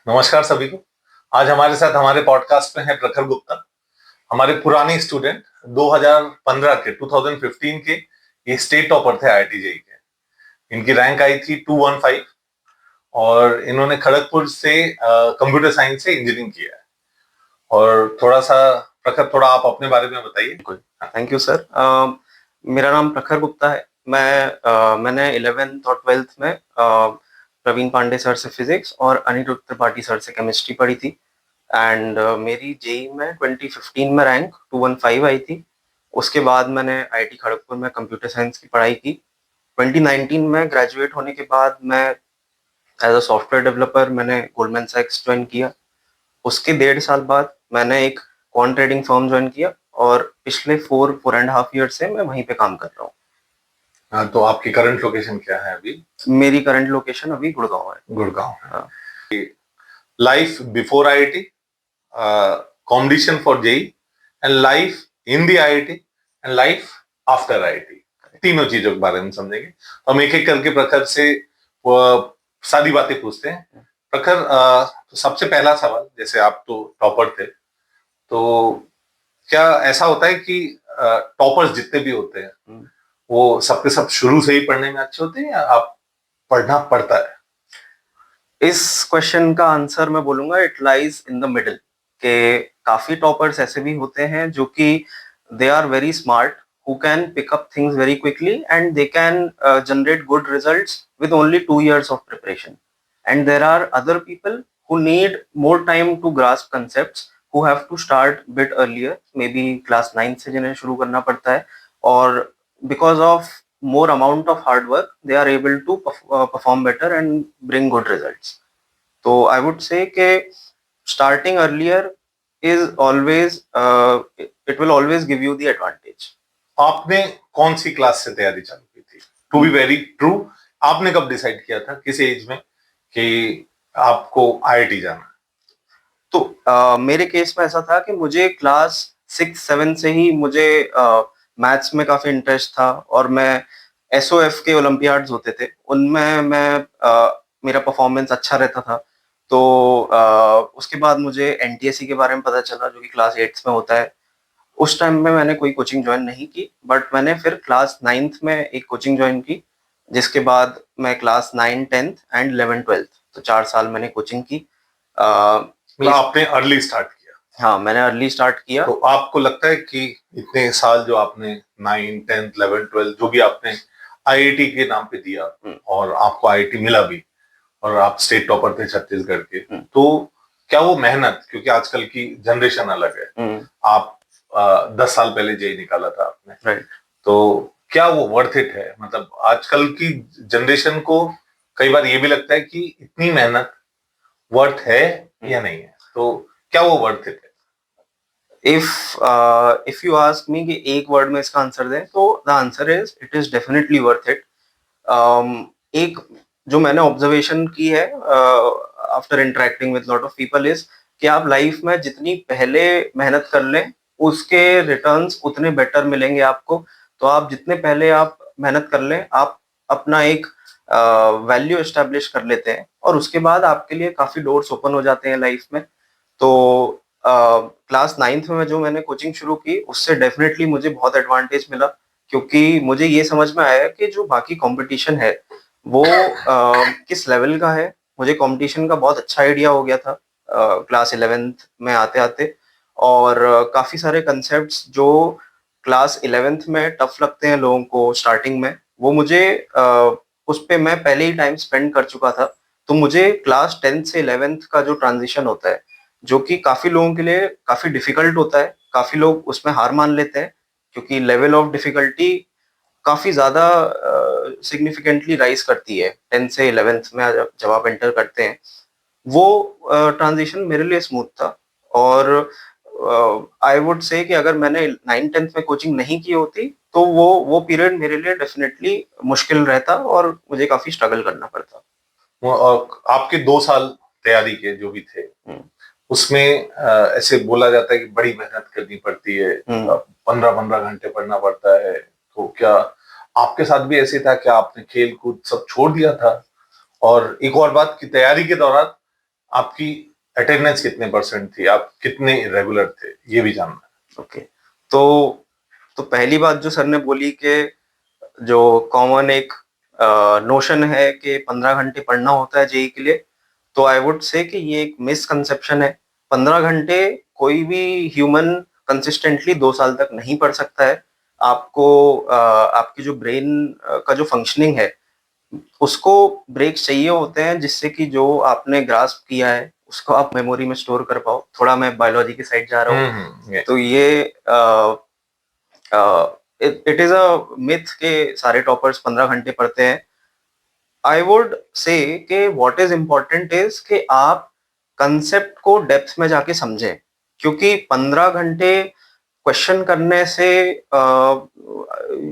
नमस्कार सभी को। आज हमारे साथ हमारे पॉडकास्ट में है प्रखर गुप्ता, हमारे पुराने स्टूडेंट 2015 के 2015 के। ये स्टेट टॉपर थे आईआईटी जेईई के। इनकी रैंक आई थी 215 और इन्होंने खड़गपुर से कंप्यूटर साइंस से इंजीनियरिंग किया है। और थोड़ा सा प्रखर, थोड़ा आप अपने बारे में बताइए। Thank you sir. मेरा नाम प्रखर गुप्ता है। मैंने 11th और 12th में प्रवीण पांडे सर से फिजिक्स और अनिरुद्ध त्रिपाठी सर से केमिस्ट्री पढ़ी थी। एंड मेरी जेई में 2015 में रैंक 215 आई थी। उसके बाद मैंने आईआईटी खड़गपुर में कंप्यूटर साइंस की पढ़ाई की। 2019 में ग्रेजुएट होने के बाद मैं एज अ सॉफ्टवेयर डेवलपर मैंने गोल्डमैन सैक्स ज्वाइन किया। उसके 1.5 साल बाद मैंने एक क्वांट ट्रेडिंग फर्म ज्वाइन किया और पिछले 4.5 ईयर से मैं वहीं पे काम कर रहा हूँ। हाँ, तो आपकी करंट लोकेशन क्या है अभी? मेरी करंट लोकेशन अभी गुड़गांव है। गुड़गांव। हाँ। Life before IIT, competition for JEE, and life in the IIT, and life after IIT, तीनों चीजों के बारे में समझेंगे। हम एक एक करके प्रखर से सारी बातें पूछते हैं। प्रखर, तो सबसे पहला सवाल, जैसे आप तो टॉपर थे, तो क्या ऐसा होता है कि टॉपर्स जितने भी होते हैं वो सबके सब शुरू से ही पढ़ने में अच्छे होते हैं, या आप पढ़ना पड़ता है? इस क्वेश्चन का आंसर मैं बोलूंगा it lies in the middle. के काफी टॉपर्स ऐसे भी होते हैं जो कि they are very smart, who can pick up things very quickly and they can generate good results with only 2 years of preparation. And there are other people who need more time to grasp concepts, who have to start bit earlier, maybe class 9 से जिन्हें शुरू करना पड़ता है, और because of more amount of hard work they are able to perform better and bring good results. So I would say कि starting earlier is always it will always give you the advantage. आपने कौन सी class से तैयारी चालू की थी? To be very true, आपने कब डिसाइड किया था, किस एज में, कि आपको आईआईटी जाना? तो मेरे केस में ऐसा था कि मुझे क्लास 6-7 से ही मुझे मैथ्स में काफी इंटरेस्ट था, और मैं एसओएफ के ओलंपियाड्स होते थे उनमें मेरा परफॉर्मेंस अच्छा रहता था। तो उसके बाद मुझे एनटीएससी के बारे में पता चला जो कि क्लास 8 में होता है। उस टाइम में मैंने कोई कोचिंग ज्वाइन नहीं की, बट मैंने फिर क्लास 9th में एक कोचिंग ज्वाइन की, जिसके बाद मैं क्लास 9, 10th एंड 11, 12th तो 4 साल मैंने कोचिंग की। मतलब आपने अर्ली स्टार्ट किया? हाँ, मैंने अर्ली स्टार्ट किया। तो आपको लगता है कि इतने साल जो आपने 9, 10, 11, 12 जो भी आपने आईआईटी के नाम पे दिया, और आपको आईआईटी मिला भी, और आप स्टेट टॉपर थे छत्तीसगढ़ के, तो क्या वो मेहनत, क्योंकि आजकल की जनरेशन अलग है, आप 10 साल पहले जेई निकाला था आपने, राइट, तो क्या वो वर्थ इट है? मतलब आजकल की जनरेशन को कई बार ये भी लगता है कि इतनी मेहनत वर्थ है या नहीं है, तो क्या वो वर्थ इट है? इफ यू आस्क मी कि एक वर्ड में इसका आंसर दें, तो the answer is it is definitely worth it. एक जो मैंने ऑब्जर्वेशन की है after interacting with lot of people is कि आप लाइफ में जितनी पहले मेहनत कर लें उसके रिटर्न्स उतने बेटर मिलेंगे आपको। तो आप जितने पहले आप मेहनत कर लें, आप अपना एक वैल्यू एस्टेब्लिश कर लेते हैं, और उसके बाद आपके लिए काफी डोर्स ओपन हो जाते हैं लाइफ में। तो क्लास 9th में जो मैंने कोचिंग शुरू की उससे डेफिनेटली मुझे बहुत एडवांटेज मिला, क्योंकि मुझे ये समझ में आया कि जो बाकी कंपटीशन है वो किस लेवल का है। मुझे कंपटीशन का बहुत अच्छा आइडिया हो गया था क्लास 11th में आते आते, और काफी सारे कंसेप्ट्स जो क्लास 11th में टफ लगते हैं लोगों को स्टार्टिंग में, वो मुझे उस पे मैं पहले ही टाइम स्पेंड कर चुका था। तो मुझे क्लास 10th से 11th का जो ट्रांजिशन होता है, जो कि काफी लोगों के लिए काफी डिफिकल्ट होता है, काफी लोग उसमें हार मान लेते हैं, क्योंकि लेवल ऑफ डिफिकल्टी काफी ज्यादा सिग्निफिकेंटली राइज करती है 10th से 11th में जब आप एंटर करते हैं। वो ट्रांजिशन मेरे लिए स्मूथ था, और आई वुड से कि अगर मैंने 9, 10th में कोचिंग नहीं की होती तो वो पीरियड मेरे लिए डेफिनेटली मुश्किल रहता और मुझे काफी स्ट्रगल करना पड़ता। और आपके 2 साल तैयारी के जो भी थे, उसमें ऐसे बोला जाता है कि बड़ी मेहनत करनी पड़ती है, 15-15 घंटे पढ़ना पड़ता है, तो क्या आपके साथ भी ऐसे था? क्या आपने खेल कूद सब छोड़ दिया था? और एक और बात कि तैयारी के दौरान आपकी अटेंडेंस कितने परसेंट थी, आप कितने रेगुलर थे, ये भी जानना है। ओके, तो पहली बात जो सर ने बोली कि जो कॉमन एक नोशन है कि 15 घंटे पढ़ना होता है जेई के लिए, तो आई वुड से कि ये एक मिसकंसेप्शन है। 15 घंटे कोई भी ह्यूमन कंसिस्टेंटली 2 साल तक नहीं पढ़ सकता है। आपको आपकी जो ब्रेन का जो फंक्शनिंग है उसको ब्रेक्स चाहिए होते हैं, जिससे कि जो आपने ग्रास्प किया है उसको आप मेमोरी में स्टोर कर पाओ। थोड़ा मैं बायोलॉजी की साइड जा रहा हूँ, ये तो ये इट इज अ मिथ के सारे टॉपर्स 15 घंटे पढ़ते हैं। आई वुड से कि व्हाट इज इम्पोर्टेंट इज कि आप कंसेप्ट को डेप्थ में जाके समझें, क्योंकि 15 घंटे क्वेश्चन करने से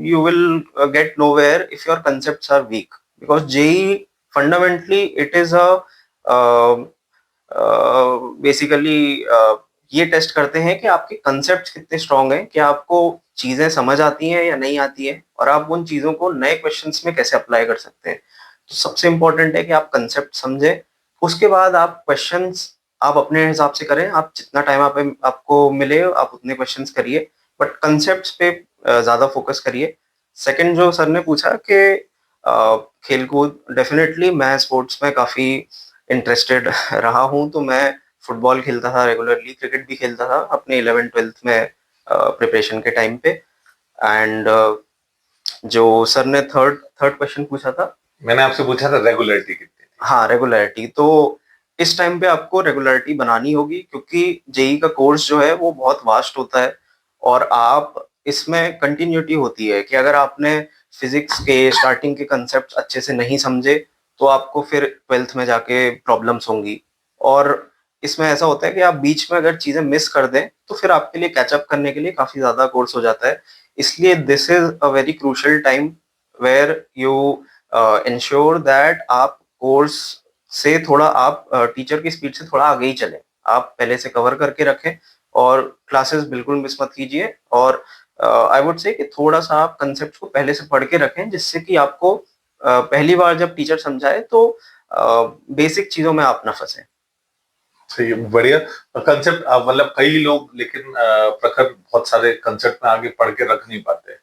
you will get nowhere if your concepts are weak, because JEE fundamentally it is a basically ये टेस्ट करते हैं कि आपके कंसेप्ट कितने स्ट्रांग हैं, कि आपको चीजें समझ आती हैं या नहीं आती है, और आप उन चीजों को नए क्वेश्चंस में कैसे अप्लाई कर सकते हैं। तो सबसे इंपॉर्टेंट है कि आप कंसेप्ट समझें, उसके बाद आप क्वेश्चंस आप अपने हिसाब से करें। आप जितना टाइम आपको मिले आप उतने क्वेश्चंस करिए, बट कंसेप्ट्स पे ज्यादा फोकस करिए। सेकंड जो सर ने पूछा कि खेलकूद, डेफिनेटली मैं स्पोर्ट्स में काफी इंटरेस्टेड रहा हूँ। तो मैं फुटबॉल खेलता था रेगुलरली, क्रिकेट भी खेलता था अपने 11th-12th में प्रिपरेशन के टाइम पे। एंड जो सर ने थर्ड थर्ड क्वेश्चन पूछा था, मैंने आपसे पूछा था रेगुलरिटी कितनी थी। हाँ रेगुलरिटी, तो इस टाइम पे आपको रेगुलरिटी बनानी होगी, क्योंकि जेई का कोर्स जो है वो बहुत वास्ट होता है, और आप इसमें कंटिन्यूटी होती है कि अगर आपने फिजिक्स के स्टार्टिंग के कंसेप्ट अच्छे से नहीं समझे तो आपको फिर 12th में जाके प्रॉब्लम्स होंगी। और इसमें ऐसा होता है कि आप बीच में अगर चीजें मिस कर दें तो फिर आपके लिए कैचअप करने के लिए काफी ज्यादा कोर्स हो जाता है। इसलिए this is a very crucial time where you ensure that आप कोर्स से थोड़ा आप टीचर की स्पीड से थोड़ा आगे ही चलें। आप पहले से कवर करके रखें और क्लासेस बिल्कुल मिस मत कीजिए। और आई वुड से कि थोड़ा सा आप कंसेप्ट को पहले से पढ़ के रखें, जिससे कि आपको पहली बार जब टीचर समझाए तो बेसिक चीजों में आप ना फंसे। सही है, बढ़िया। कंसेप्ट मतलब कई लोग लेकिन प्रखर बहुत सारे कंसेप्ट में आगे पढ़ के रख नहीं पाते,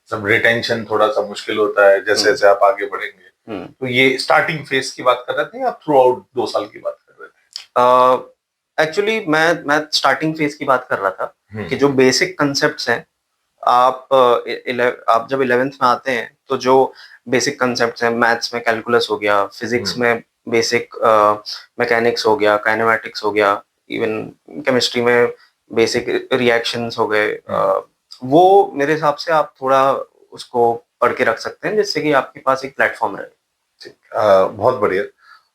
सब रिटेंशन थोड़ा सा मुश्किल होता है जैसे जैसे आप आगे बढ़ेंगे। तो ये स्टार्टिंग फेज की बात कर रहे थे या थ्रू आउट 2 साल की बात कर रहे थे? एक्चुअली मैं स्टार्टिंग फेज की बात कर रहा था कि जो बेसिक कंसेप्ट्स हैं, आप जब 11th में आते हैं तो जो बेसिक कंसेप्ट्स हैं, मैथ्स में कैलकुलस हो गया, फिजिक्स में बेसिक मैकेनिक्स हो गया, काइनेमेटिक्स हो गया, इवन केमिस्ट्री में बेसिक रिएक्शंस हो गए, वो मेरे हिसाब से आप थोड़ा उसको पढ़ के रख सकते हैं, जिससे कि आपके पास एक प्लेटफॉर्म रहे। बहुत बढ़िया।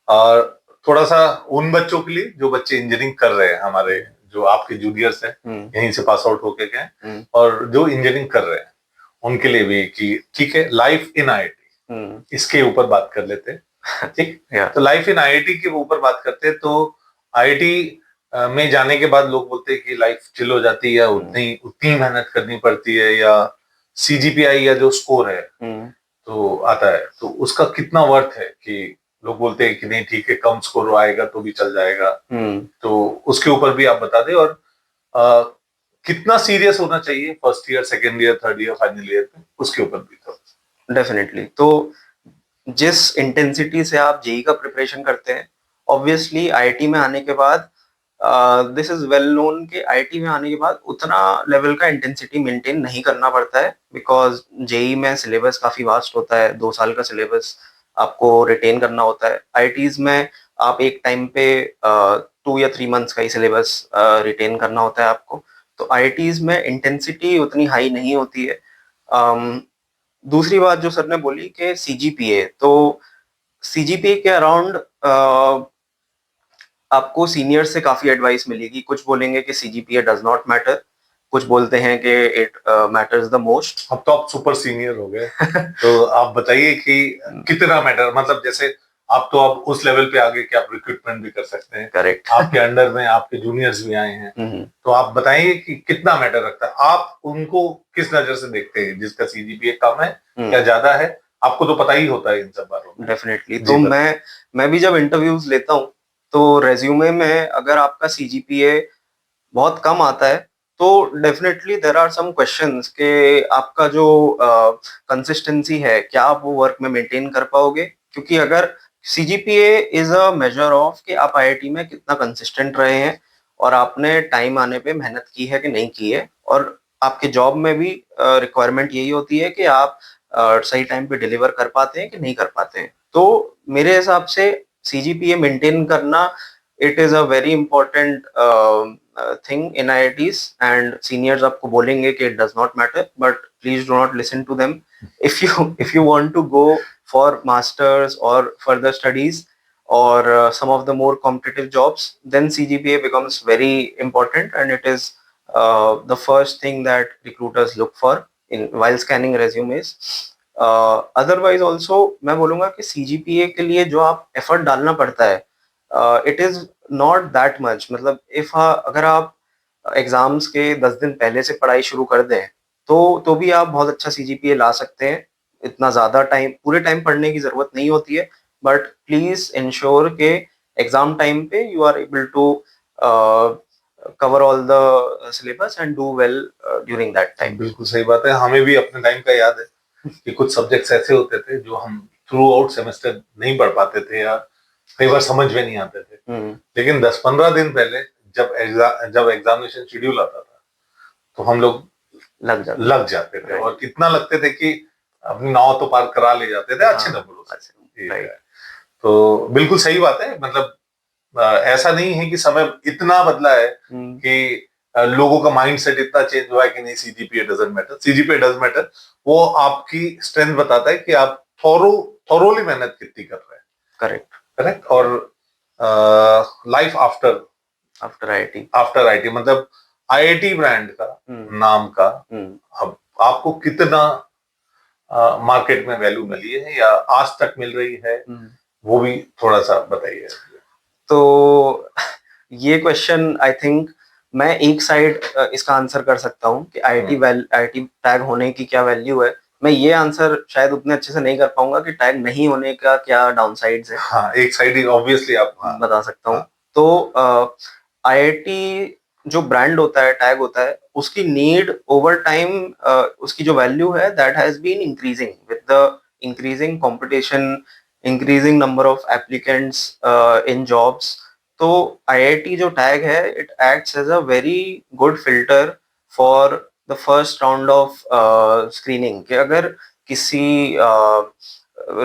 और थोड़ा सा उन बच्चों के लिए जो बच्चे इंजीनियरिंग कर रहे हैं, हमारे जो आपके जूनियर्स हैं, यहीं से पास आउट होके गए और जो इंजीनियरिंग कर रहे हैं, उनके लिए भी कि ठीक है, लाइफ इन आईआईटी, इसके ऊपर बात कर लेते हैं। ठीक तो लाइफ इन आईआईटी के ऊपर बात करते हैं। तो आईआईटी में जाने के बाद लोग बोलते हैं कि लाइफ चिल हो जाती है, उतनी मेहनत करनी पड़ती है, या सीजीपीआई या जो स्कोर है तो आता है, तो उसका कितना वर्थ है कि लोग बोलते हैं कि नहीं ठीक है, कम स्कोर आएगा तो भी चल जाएगा। तो उसके ऊपर भी आप बता दें, और आ, कितना सीरियस होना चाहिए first year, second year, third year, final year में, उसके ऊपर भी थोड़ा। डेफिनेटली। तो जिस इंटेंसिटी से आप जेई का प्रिपरेशन करते हैं, ऑब्वियसली आईआईटी में आने के बाद दिस इज वेल नोन कि आईआईटी में आने के बाद उतना लेवल का इंटेंसिटी मेंटेन नहीं करना पड़ता है, बिकॉज जेई में सिलेबस काफी वास्ट होता है। 2 साल का सिलेबस आपको रिटेन करना होता है। आईआईटीज में आप एक टाइम पे 2 या 3 मंथ्स का ही सिलेबस रिटेन करना होता है आपको। तो आईआईटीज में इंटेंसिटी उतनी हाई नहीं होती है। दूसरी बात जो सर ने बोली कि सीजीपीए, तो सीजीपीए के अराउंड आपको सीनियर से काफी एडवाइस मिलेगी। कुछ बोलेंगे कि सीजीपीए डज नॉट मैटर, कुछ बोलते हैं कि इट मैटर्स द मोस्ट। अब तो आप सुपर सीनियर हो गए, तो आप बताइए कि कितना मैटर, मतलब जैसे आप तो अब उस लेवल पे आ गए कि आप रिक्रूटमेंट भी कर सकते हैं। करेक्ट। आपके अंडर में आपके जूनियर्स भी आए हैं, तो आप बताइए कि कितना मैटर रखता है, आप उनको किस नजर से देखते हैं, जिसका सीजीपीए कम है या ज्यादा है? आपको तो पता ही होता है इन सब बारों में। डेफिनेटली। तो मैं भी जब इंटरव्यूज लेता हूँ तो रेज्यूमे में अगर आपका सीजीपीए बहुत कम आता है तो definitely there are some questions कि आपका जो कंसिस्टेंसी है क्या आप वो वर्क में मेंटेन कर पाओगे, क्योंकि अगर CGPA is a measure of कि आप आईआईटी में कितना कंसिस्टेंट रहे हैं और आपने टाइम आने पे मेहनत की है कि नहीं की है, और आपके जॉब में भी रिक्वायरमेंट यही होती है कि आप सही टाइम पे डिलीवर कर पाते हैं कि नहीं कर पाते हैं। तो मेरे हिसाब से सीजीपीए मेंटेन करना it is a very important thing in IITs, and seniors आपको बोलेंगे कि it does not matter, but please do not listen to them. if you want to go for masters or further studies or some of the more competitive jobs, then CGPA becomes very important, and it is the first thing that recruiters look for in while scanning resumes. Otherwise also मैं बोलूंगा कि CGPA के लिए जो आप effort डालना पड़ता है it is not that much. मतलब इफ अगर आप एग्जाम्स के 10 दिन पहले से पढ़ाई शुरू कर दें तो भी आप बहुत अच्छा सीजीपीए ला सकते हैं। इतना ज्यादा टाइम, पूरे टाइम पढ़ने की जरूरत नहीं होती है, बट प्लीज इंश्योर के एग्जाम टाइम पे you are able to cover all the syllabus and do well during that time. बिल्कुल सही बात है, हमें भी अपने टाइम का याद है कि कुछ सब्जेक्ट्स ऐसे होते थे जो हम थ्रू आउट सेमेस्टर नहीं पढ़ पाते थे या कई बार समझ में नहीं आते थे, लेकिन 10-15 दिन पहले जब एग्जामिनेशन शेड्यूल आता था तो हम लोग लग जाते थे, और कितना लगते थे कि अपनी नाव तो पार करा ले जाते थे अच्छे नंबरों से। तो बिल्कुल सही बात है, मतलब ऐसा नहीं है कि समय इतना बदला है कि लोगों का माइंडसेट इतना चेंज हुआ है कि नहीं CGPA doesn't matter. CGPA does matter, वो आपकी स्ट्रेंथ बताता है कि आप थोरोली मेहनत कितनी कर रहे हैं। Correct correct. और लाइफ आफ्टर आईआईटी मतलब आईआईटी ब्रांड का नाम का अब आपको कितना मार्केट में वैल्यू मिली है या आज तक मिल रही है, वो भी थोड़ा सा बताइए। तो ये क्वेश्चन आई थिंक मैं एक साइड इसका आंसर कर सकता हूँ कि आईआईटी टैग होने की क्या वैल्यू है। मैं ये आंसर शायद उतने अच्छे से नहीं कर पाऊंगा कि टैग नहीं होने का क्या डाउन साइड्स है। हाँ, एक साइड ऑब्वियसली आप बता सकता हूँ। तो आईआईटी जो ब्रांड होता है, टैग होता है, उसकी नीड ओवर टाइम, उसकी जो वैल्यू है that has been increasing with the increasing competition, increasing number of applicants in jobs. तो आईआईटी जो टैग है it acts as a very good filter for the first round of screening. कि अगर किसी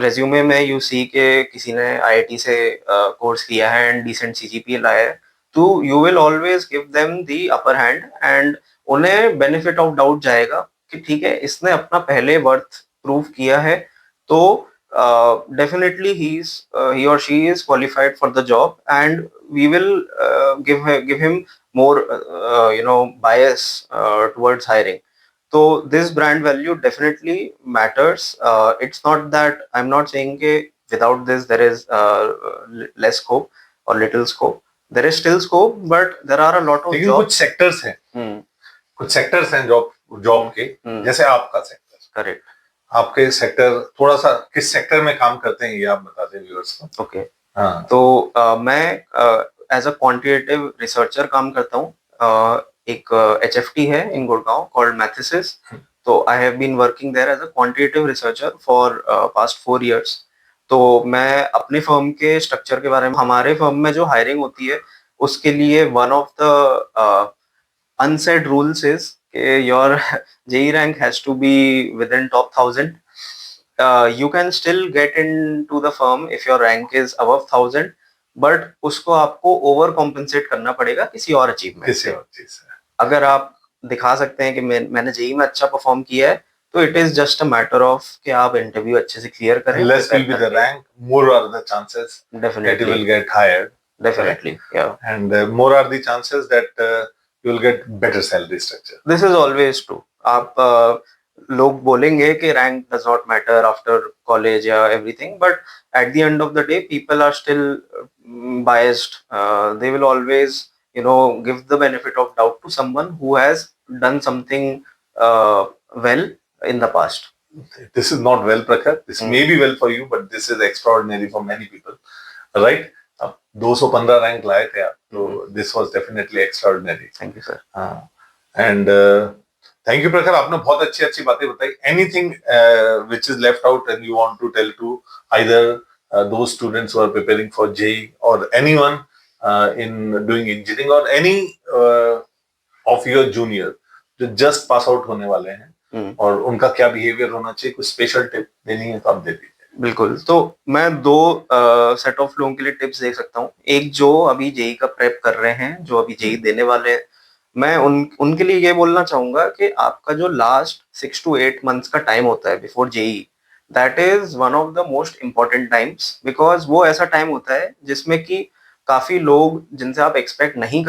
resume में you see के किसी ने आईआईटी से कोर्स किया है एंड डिसेंट सीजीपीए लाया है, तो you will always give them the upper hand, and उन्हें बेनिफिट ऑफ डाउट जाएगा कि ठीक है इसने अपना पहले वर्थ प्रूव किया है, तो definitely he or she is qualified for the job, and we will give him more bias towards hiring. So this brand value definitely matters. It's not that I'm not saying that without this there is less scope or little scope. There is still scope, but there are a lot of लेकिन कुछ sectors हैं, कुछ sectors हैं job के, जैसे आपका sector. Correct. आपके sector थोड़ा सा किस सेक्टर में काम करते हैं ये आप बता दें व्यूअर्स को। ओके। तो मैं एज अ क्वांटिटेटिव रिसर्चर काम करता हूँ। एक एचएफटी है इन गुड़गांव कॉल्ड मैथेसिस। तो I have been working there as a quantitative researcher for past 4 years। तो मैं अपने फर्म के स्ट्रक्चर के बारे में, हमारे फर्म में जो हायरिंग होती है उसके लिए one of the unsaid rules is your JEE rank has to be within top 1000. You can still get into the firm if your rank is above 1000, but उसको आपको ओवर कॉम्पेंसेट करना पड़ेगा किसी और अचीवमेंट से। अगर आप दिखा सकते हैं कि मैंने जेई में अच्छा परफॉर्म किया है, तो it is just a matter of कि आप इंटरव्यू अच्छे से क्लियर करें। Less will be the rank, more are the chances that you will get hired. Definitely, yeah. And more are the chances that you will get better salary structure. This is always true. आप लोग बोलेंगे कि rank does not matter after college या everything, but at the end of the day people are still biased. They will always give the benefit of doubt to someone who has done something well in the past. This is not well, Prakhar. This may be well for you, but this is extraordinary for many people, right? अब 215 rank लाए थे आप, तो this was definitely extraordinary. Thank you sir. हाँ, and thank you Prakhar, आपने बहुत अच्छी अच्छी बातें बताई। Anything which is left out and you want to tell to either those students who are preparing for JEE और एनीवन इन डूइंग इंजीनियरिंग और any of your junior जो जस्ट पास आउट होने वाले हैं, और उनका क्या बिहेवियर होना चाहिए, कुछ स्पेशल टिप देनी है तो आप दे दीजिए। बिल्कुल, तो मैं दो सेट ऑफ लोगों के लिए टिप्स दे सकता हूँ। एक जो अभी जेई का प्रेप कर रहे हैं, जो अभी जेई देने वाले हैं, मैं उनके लिए ये बोलना चाहूंगा कि आपका जो लास्ट 6 to 8 months का टाइम होता है before JEE, that is one of the most important times, because वो ऐसा टाइम होता है जिसमें कि काफी लोग जिनसे आप एक्सपेक्ट नहीं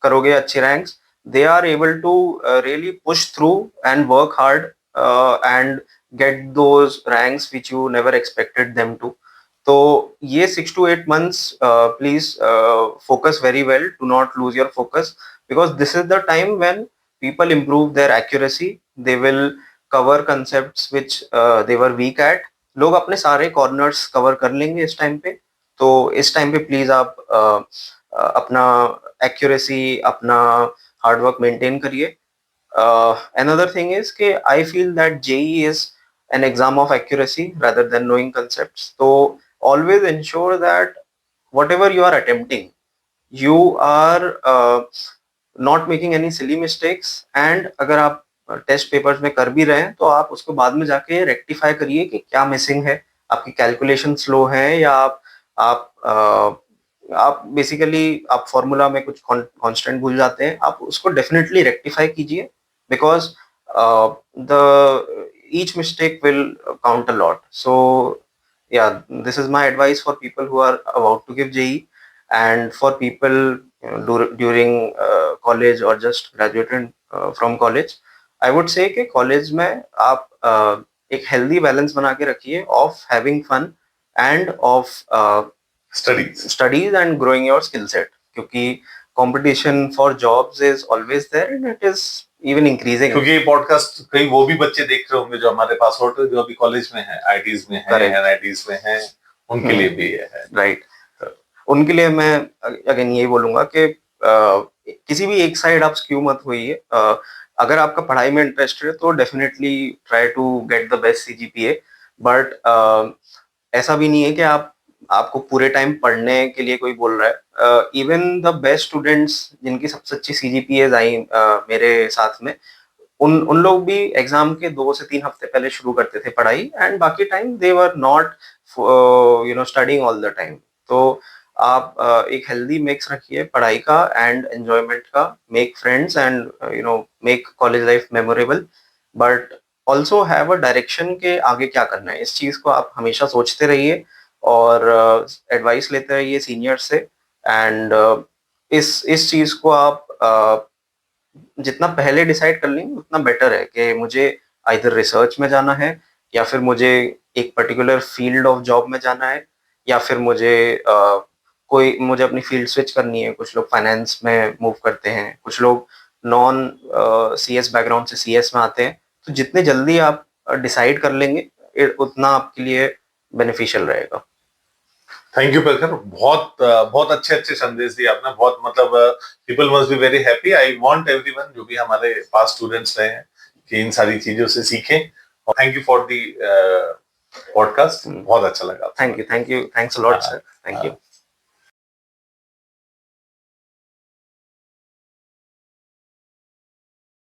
करोगे अच्छे ranks, they are able to really push through and work hard and get those ranks which you never expected them to. तो ये 6 to 8 months please focus very well, do not lose your focus, because this is the time when people improve their accuracy, they will cover concepts which they were weak at. लोग अपने सारे corners cover कर लेंगे इस time पे, तो इस time पे प्लीज आप अपना accuracy, अपना हार्ड वर्क मेंटेन करिए। Another thing is कि I feel that JEE is an exam of accuracy rather than knowing concepts. So always ensure that whatever you are attempting, you are not making any silly mistakes. And अगर आप test papers में कर भी रहे हैं तो आप उसको बाद में जाके रेक्टिफाई करिए कि क्या मिसिंग है, आपकी कैलकुलेशन स्लो है, या आप बेसिकली आप फॉर्मूला में कुछ कांस्टेंट भूल जाते हैं, आप उसको डेफिनेटली रेक्टिफाई कीजिए, because the each mistake will count a lot. So yeah, this is my advice for people who are about to give JEE, and for people during college or just graduated from college. I would say कि college में आप एक healthy balance बना के रखिए of having fun and of studies and growing your skill set, क्योंकि competition for jobs is always there and it is even increasing. क्योंकि ये पॉडकास्ट कई वो भी बच्चे देख रहे होंगे जो हमारे पास आउट जो अभी कॉलेज में है, आईटीज में है, एनआईटीज में है, उनके लिए भी ये है। राइट, उनके लिए मैं अगेन यही बोलूंगा कि किसी भी एक साइड आप स्क्यू मत होइए। अगर आपका पढ़ाई में इंटरेस्ट है तो definitely try to get the best CGPA, but ऐसा भी नहीं है कि आपको पूरे टाइम पढ़ने के लिए कोई बोल रहा है। इवन द बेस्ट स्टूडेंट्स जिनकी सबसे अच्छी सीजीपीएज आई मेरे साथ में, उन लोग भी एग्जाम के 2 से 3 हफ्ते पहले शुरू करते थे पढ़ाई, एंड बाकी time they were not studying all the time. तो आप एक हेल्दी मिक्स रखिए पढ़ाई का एंड एंजॉयमेंट का, make friends and make college life memorable, but also have a direction के आगे क्या करना है। इस चीज को आप हमेशा सोचते रहिए और एडवाइस लेते रहिए सीनियर से, एंड इस चीज को आप जितना पहले डिसाइड कर लेंगे उतना बेटर है कि मुझे आइदर रिसर्च में जाना है, या फिर मुझे एक पर्टिकुलर फील्ड ऑफ जॉब में जाना है, या फिर मुझे अपनी फील्ड स्विच करनी है। कुछ लोग फाइनेंस में मूव करते हैं, कुछ लोग नॉन सीएस बैकग्राउंड से सीएस में आते हैं। तो जितने जल्दी आप डिसाइड कर लेंगे उतना आपके लिए बेनिफिशियल रहेगा। थैंक यू प्रखर, बहुत बहुत अच्छे अच्छे संदेश दिए आपने, बहुत मतलब people must be very happy. I want everyone जो भी हमारे पास स्टूडेंट्स रहे हैं कि इन सारी चीजों से सीखें। Thank you for the podcast, बहुत अच्छा लगा। Thank you, thanks a lot sir, thank you.